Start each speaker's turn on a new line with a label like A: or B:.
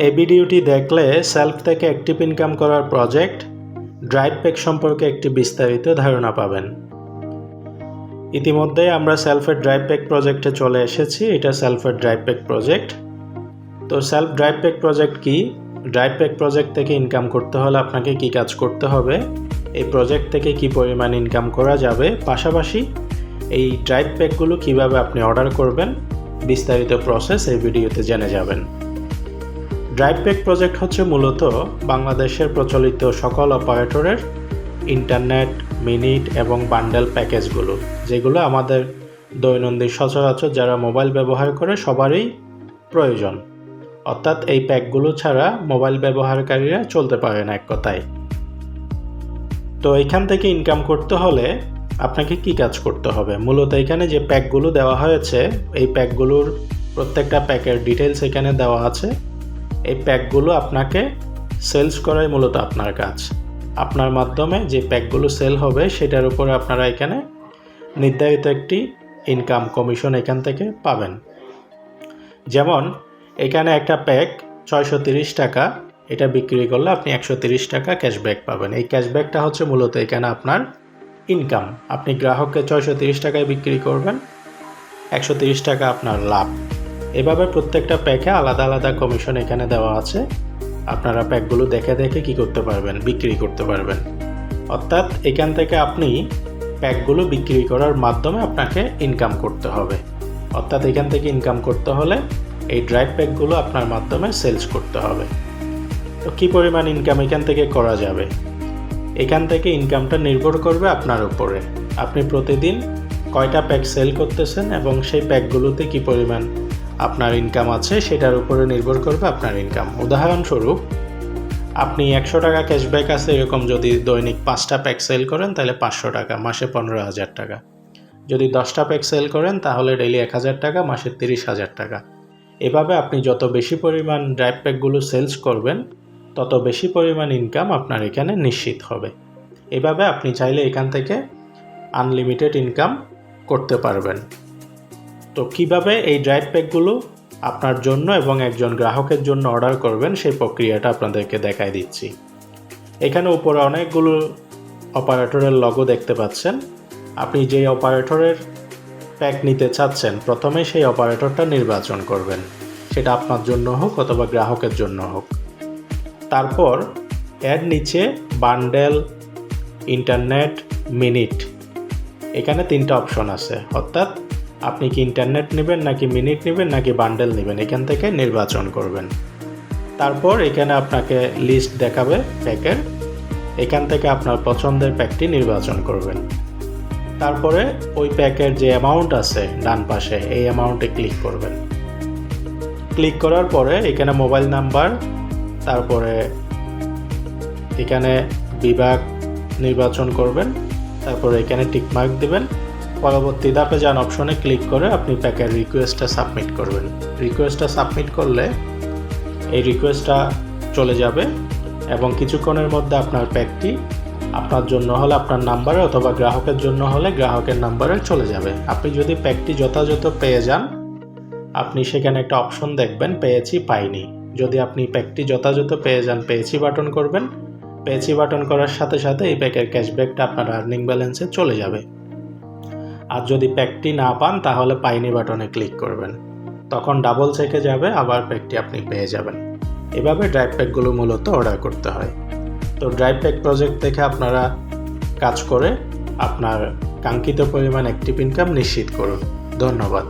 A: এই ভিডিওটি দেখলে সেলফ থেকে অ্যাক্টিভ ইনকাম করার প্রজেক্ট ড্রাইভ প্যাক সম্পর্কে একটি বিস্তারিত ধারণা পাবেন। ইতিমধ্যে আমরা সেলফের ড্রাইভ প্যাক প্রজেক্টে চলে এসেছি। এটা সেলফের ড্রাইভ প্যাক প্রজেক্ট। তো সেলফ ড্রাইভ প্যাক প্রজেক্ট কি, ড্রাইভ প্যাক প্রজেক্ট থেকে ইনকাম করতে হলে আপনাকে কি কাজ করতে হবে, এই প্রজেক্ট থেকে কি পরিমাণ ইনকাম করা যাবে, পাশাপাশি এই ড্রাইভ প্যাকগুলো কিভাবে আপনি অর্ডার করবেন, বিস্তারিত প্রসেস এই ভিডিওতে জেনে যাবেন। ড্রাইভ প্যাক প্রজেক্ট হচ্ছে মূলত বাংলাদেশের প্রচলিত সকল অপারেটরের ইন্টারনেট, মিনিট এবং বান্ডেল প্যাকেজগুলো, যেগুলো আমাদের দৈনন্দিন সচরাচর যারা মোবাইল ব্যবহার করে সবারই প্রয়োজন। অর্থাৎ এই প্যাকগুলো ছাড়া মোবাইল ব্যবহারকারীরা চলতে পারে না এক কথায়। তো এখান থেকে ইনকাম করতে হলে আপনাকে কি কাজ করতে হবে? মূলত এখানে যে প্যাকগুলো দেওয়া হয়েছে, এই প্যাকগুলোর প্রত্যেকটা প্যাকের ডিটেলস এখানে দেওয়া আছে। এই প্যাকগুলো আপনাকে সেলস করাই মূলত আপনার কাজ। আপনার মাধ্যমে যে প্যাকগুলো সেল হবে সেটার উপরে আপনারা এখানে নির্ধারিত একটি ইনকাম কমিশন এখান থেকে পাবেন। যেমন এখানে একটা প্যাক 630 টাকা, এটা বিক্রি করলে আপনি 130 টাকা ক্যাশব্যাক পাবেন। এই ক্যাশব্যাকটা হচ্ছে মূলত এখানে আপনার ইনকাম। আপনি গ্রাহককে 630 টাকায় বিক্রি করবেন, 130 টাকা আপনার লাভ। এভাবে প্রত্যেকটা প্যাকে আলাদা আলাদা কমিশন এখানে দেওয়া আছে। আপনারা প্যাকগুলো দেখে দেখে কি করতে পারবেন, বিক্রি করতে পারবেন। অর্থাৎ এখান থেকে আপনি প্যাকগুলো বিক্রি করার মাধ্যমে আপনাকে ইনকাম করতে হবে। অর্থাৎ এখান থেকে ইনকাম করতে হলে এই ড্রাইভ প্যাকগুলো আপনার মাধ্যমে সেলস করতে হবে। তো কী পরিমাণ ইনকাম এখান থেকে করা যাবে? এখান থেকে ইনকামটা নির্ভর করবে আপনার উপরে। আপনি প্রতিদিন কয়টা প্যাক সেল করতেছেন এবং সেই প্যাকগুলোতে কী পরিমাণ আপনার ইনকাম আছে সেটার উপরে নির্ভর করবে আপনার ইনকাম। উদাহরণস্বরূপ, আপনি 100 টাকা ক্যাশব্যাক আছে এরকম যদি দৈনিক 5টা প্যাক সেল করেন তাহলে 500 টাকা, মাসে 15,000 টাকা। যদি 10টা প্যাক সেল করেন তাহলে ডেইলি 1000 টাকা, মাসে 30,000 টাকা। এভাবে আপনি যত বেশি পরিমাণ ড্রাইভ প্যাকগুলো সেলস করবেন তত বেশি পরিমাণ ইনকাম আপনার এখানে নিশ্চিত হবে। এভাবে আপনি চাইলে এখান থেকে আনলিমিটেড ইনকাম করতে পারবেন। তো কিভাবে এই ড্রাইভ প্যাকগুলো আপনার জন্য এবং একজন গ্রাহকের জন্য অর্ডার করবেন সেই প্রক্রিয়াটা আপনাদেরকে দেখাই দিচ্ছি। এখানে উপরে অনেকগুলো অপারেটরের লোগো দেখতে পাচ্ছেন। আপনি যে অপারেটরের প্যাক নিতে চাচ্ছেন প্রথমে সেই অপারেটরটা নির্বাচন করবেন, সেটা আপনার জন্য হোক অথবা গ্রাহকের জন্য হোক। তারপর এর নিচে বান্ডেল, ইন্টারনেট, মিনিট, এখানে 3টা অপশন আছে। অর্থাৎ আপনি কি ইন্টারনেট নেবেন নাকি মিনিট নেবেন নাকি বান্ডেল নেবেন, এখান থেকে নির্বাচন করবেন। তারপর এখানে আপনাকে লিস্ট দেখাবে প্যাকের, এখান থেকে আপনার পছন্দের প্যাকটি নির্বাচন করবেন। তারপরে ওই প্যাকের যে অ্যামাউন্ট আছে ডান পাশে, এই অ্যামাউন্টে ক্লিক করবেন। ক্লিক করার পরে এখানে মোবাইল নাম্বার, তারপরে এখানে বিভাগ নির্বাচন করবেন, তারপরে এখানে টিকমার্ক দিবেন। পরবর্তী ধাপে যান অপশনে ক্লিক করে আপনি প্যাকের রিকোয়েস্টটা সাবমিট করবেন। রিকোয়েস্টটা সাবমিট করলে এই রিকোয়েস্টটা চলে যাবে এবং কিছুক্ষণের মধ্যে আপনার প্যাকটি আপনার জন্য হলে আপনার নাম্বারে অথবা গ্রাহকের জন্য হলে গ্রাহকের নাম্বারে চলে যাবে। আপনি যদি প্যাকটি যথাযথ পেয়ে যান, আপনি সেখানে একটা অপশন দেখবেন পেয়েছি পাইনি। যদি আপনি প্যাকটি যথাযথ পেয়ে যান, পেয়েছি বাটন করবেন। পেয়েছি বাটন করার সাথে সাথে এই প্যাকের ক্যাশব্যাকটা আপনার আর্নিং ব্যালেন্সে চলে যাবে। আর যদি প্যাকটি না পান তাহলে পাইনি বাটনে ক্লিক করবেন, তখন ডাবল চেকে যাবে, আবার প্যাকটি আপনি পেয়ে যাবেন। এভাবে ড্রাইভ প্যাকগুলো মূলত অর্ডার করতে হয়। তো ড্রাইভ প্যাক প্রজেক্ট থেকে আপনারা কাজ করে আপনার কাঙ্ক্ষিত পরিমাণ অ্যাক্টিভ ইনকাম নিশ্চিত করুন। ধন্যবাদ।